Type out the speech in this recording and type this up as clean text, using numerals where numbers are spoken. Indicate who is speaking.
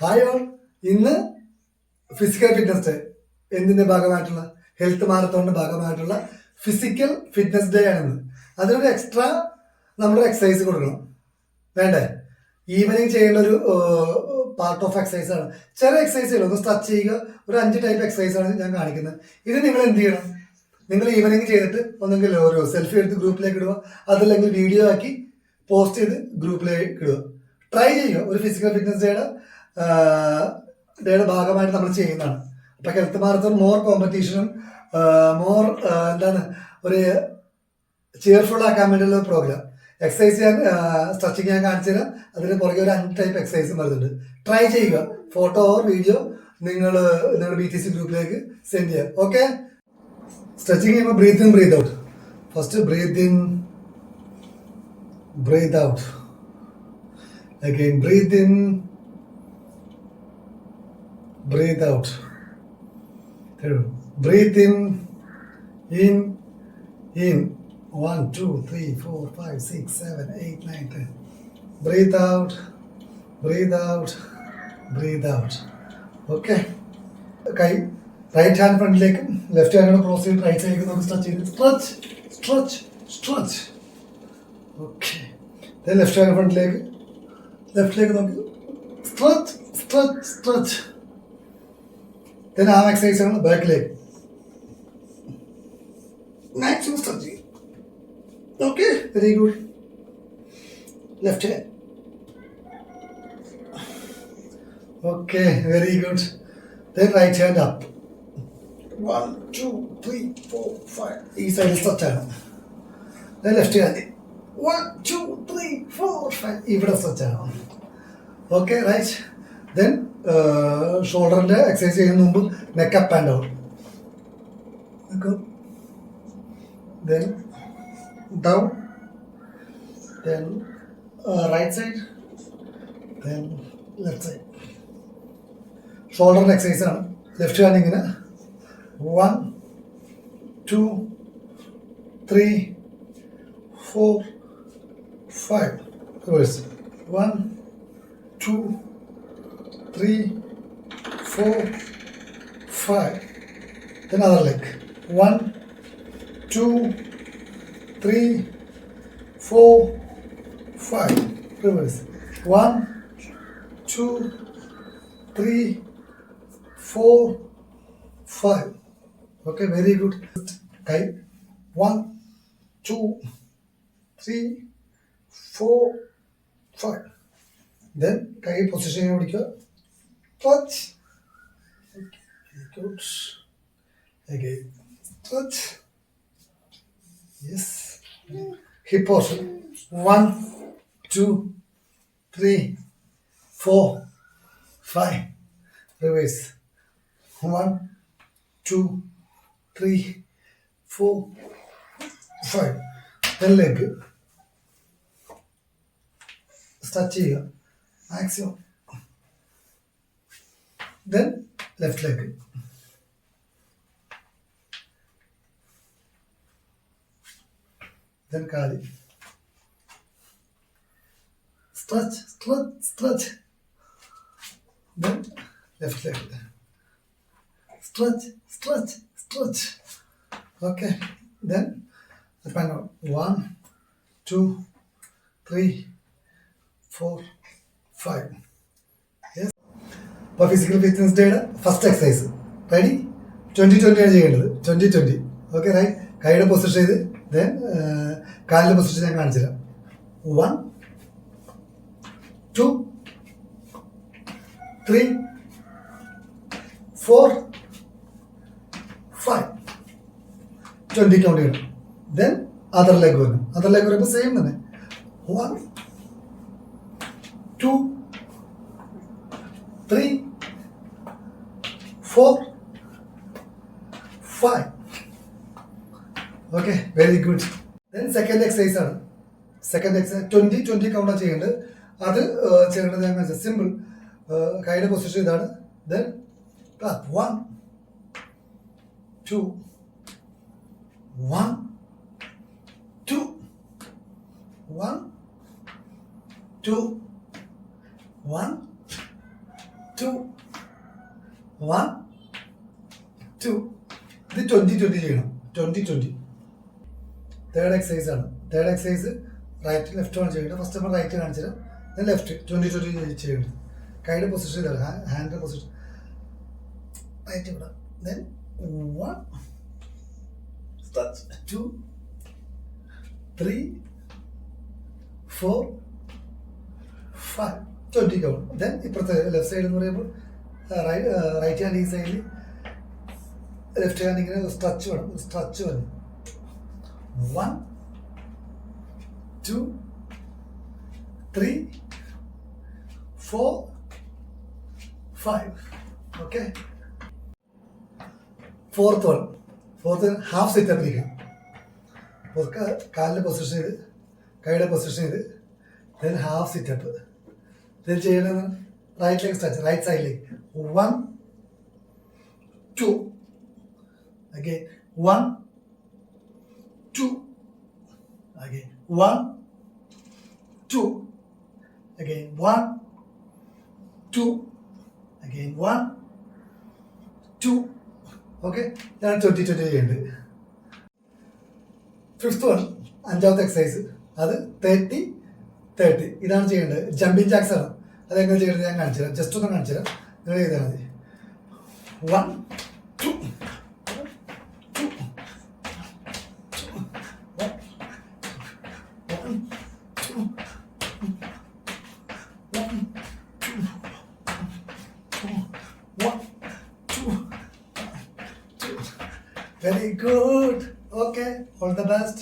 Speaker 1: Hi all. ഇന്ന് physical fitness day. എന്തിന്റെ ഭാഗമായിട്ടുള്ള ഹെൽത്ത് മാരത്തോണിന്റെ ഭാഗമായിട്ടുള്ള ഫിസിക്കൽ ഫിറ്റ്നസ് ഡേ ആണെന്ന്. അതിനൊരു എക്സ്ട്രാ നമ്മളൊരു എക്സസൈസ് കൊടുക്കണം, വേണ്ടേ? ഈവനിങ് ചെയ്യേണ്ട ഒരു പാർട്ട് ഓഫ് എക്സസൈസ് ആണ്. ചെറിയ എക്സസൈസുകൾ ഒന്ന് സ്ട്രെച്ച് ചെയ്യുക. ഒരു 5 ടൈപ്പ് എക്സസൈസ് ആണ് ഞാൻ കാണിക്കുന്നത്. ഇത് നിങ്ങൾ എന്ത് ചെയ്യണം? നിങ്ങൾ ഈവനിങ് ചെയ്തിട്ട് ഒന്നെങ്കിൽ ഒരു സെൽഫി എടുത്ത് ഗ്രൂപ്പിലേക്ക് ഇടുക, അതല്ലെങ്കിൽ വീഡിയോ ആക്കി പോസ്റ്റ് ചെയ്ത് ഗ്രൂപ്പിലേക്ക് ഇടുക. ട്രൈ ചെയ്യുക. ഒരു ഫിസിക്കൽ ഫിറ്റ്നസ് ഡേയുടെ ഭാഗമായിട്ട് നമ്മൾ ചെയ്യുന്നതാണ്. അപ്പൊ ഹെൽത്ത് മാരത്തോൺ മോർ കോമ്പറ്റീഷനും ഒരു ചെയർഫുൾ ആക്കാൻ വേണ്ടിയുള്ള പ്രോഗ്രാം. എക്സസൈസ് ഞാൻ സ്ട്രെച്ചിങ് ഞാൻ കാണിച്ചു തരാം. അതിന് പുറകെ ഒരു 5 ടൈപ്പ് എക്സസൈസും വരുന്നുണ്ട്. ട്രൈ ചെയ്യുക. ഫോട്ടോ ഓർ വീഡിയോ നിങ്ങൾ നിങ്ങളുടെ BTC ഗ്രൂപ്പിലേക്ക് സെൻഡ് ചെയ്യുക. ഓക്കെ? സ്ട്രെച്ചിങ് ചെയ്യുമ്പോൾ breathe in, breathe out. First breathe in, breathe out. Again, breathe in, breathe out. Breathe in, in. 1, 2, 3, 4, 5, 6, 7, 8, 9, 10. Breathe out, breathe out, breathe out. Okay. കൈ right hand ഫ്രണ്ടിലേക്ക്, left hand cross ചെയ്ത് right സൈഡിലേക്ക് നമുക്ക് stretch ചെയ്ത് stretch stretch stretch. Okay. Left hand ഫ്രണ്ടിലേക്ക്, ലെഫ്റ്റിലേക്ക് നോക്കി stretch stretch stretch. Arm exercise ആണ്. ബാക്കിലേക്ക് മാക്സിമം സ്ട്രെച്ച് ചെയ്യും. Okay, very good. Left hand. Okay, very good. Right hand up. 1, 2, 3, 4, 5. ഈ സൈഡിൽ സ്ട്രെച്ച് ആണ്. Left hand 1, 2, 3, 4, 5. ഇവിടെ സ്ട്രെച്ച് ആണ്. Okay, right. ദെൻ ഷോൾഡറിന്റെ എക്സസൈസ് ചെയ്യുന്ന മുമ്പ് neck up and down. Then down, then right side, then left side. ഷോൾഡറിന്റെ exercise ആണ്. ലെഫ്റ്റ് ഹാൻഡ് ഇങ്ങനെ 1, 2, 3, 4, 5. Reverse. 1, 2, 3, 4, 5. Then other leg. 1, 2, 3, 4, 5. Reverse. 1, 2, 3, 4, 5. Okay, very good. Okay. 1, 2, 3, 4, 5. Then കൈ position പിടിക്കുക. Touch. Okay, good. Again, touch. Yes. Hip portion. 1, 2, 3, 4, 5. Reverse. 1, 2, 3, 4, 5. Then leg. Stretch ചെയ്യുക maximum. Then left leg. Then കാല്. Stretch, stretch, stretch. Then left leg. Stretch, stretch, stretch. Okay. Then up and down. 1, 2, 3, 4, 5. Yes. അപ്പോൾ physical fitness ഡേയുടെ first exercise ready. 2020 ആണ് ചെയ്യേണ്ടത്. 2020. Okay, right. കൈയുടെ position ചെയ്ത് then കാലിൻ്റെ position ഞാൻ കാണിച്ചു തരാം. 1, 2, 3, 4, 5. 20 കൗണ്ട് ചെയ്യണം. ദെൻ അതർ ലെഗ് വരണം. അതർ ലെഗ് വരുമ്പോൾ സെയിം തന്നെ. 1, 2, 3, 4, 5. Okay, very good. Then second exercise ആണ്. സെക്കൻഡ് എക്സസൈസ് 20 കൗണ്ടാണ് ചെയ്യേണ്ടത്. അത് ചെയ്യേണ്ടത് ഞാൻ സിമ്പിൾ. കൈയുടെ പൊസിഷൻ ഇതാണ്. ദെൻ 1, 2, 1, 2, 1, 2, 1, 2, 2 1 2. ഇത് 20-20 ചെയ്യണം. 20-20. തേർഡ് എക്സസൈസ് ആണ്. തേർഡ് എക്സസൈസ് റൈറ്റ് ലെഫ്റ്റ് ആണ് ചെയ്യേണ്ടത്. ഫസ്റ്റ് നമ്മൾ റൈറ്റ് കാണിച്ചു തരാം, ദെൻ ലെഫ്റ്റ് 20-20 ചെയ്യേണ്ടത്. കൈയുടെ പൊസിഷൻ ഇതാണ്, ഹാൻഡിൻ്റെ പൊസിഷൻ റൈറ്റ് ഇവിടെ. Then 1 2 3 4 5 20 count. ദെൻ ഇപ്പുറത്തെ ലെഫ്റ്റ് സൈഡ് എന്ന് പറയുമ്പോൾ റൈറ്റ് ഹാൻഡ് ഈ സൈഡിൽ, ലെഫ്റ്റ് ഹാൻഡ് ഇങ്ങനെ സ്ട്രെച്ച് വേണം. സ്ട്രെച്ച് വന്നു. 1 2 3 4 5. ഓക്കെ. ഫോർത്ത് ഹാഫ് സിറ്റപ്പിലിരിക്കണം. കാലിൻ്റെ പൊസിഷൻ ചെയ്ത്, കൈയുടെ പൊസിഷൻ ചെയ്ത്, ദെൻ ഹാഫ് സിറ്റപ്പ്. ദെൻ ചെയ്യണമെന്ന് റൈറ്റ് ലെഗ് സ്ട്രെച്ച്, റൈറ്റ് സൈഡിലേക്ക്. 1 2 again 1 2 again 1 2 again 1 2 again 1 2. Okay, ഞാൻ 20-20 ചെയ്യുന്നുണ്ട്. ഫിഫ്ത്ത് വൺ, അഞ്ചാമത്തെ എക്സസൈസ്, അത് 30-30. ഇതാണ് ചെയ്യേണ്ടത്. ജമ്പിങ് ജാക്സ് ആണ്. അതെങ്ങനെ ചെയ്യേണ്ടത് ഞാൻ കാണിച്ചു തരാം. ജസ്റ്റ് ഒന്ന് കാണിച്ചു തരാം, നിങ്ങൾ ചെയ്താൽ മതി. 1 2 Very good. Okay, all the best.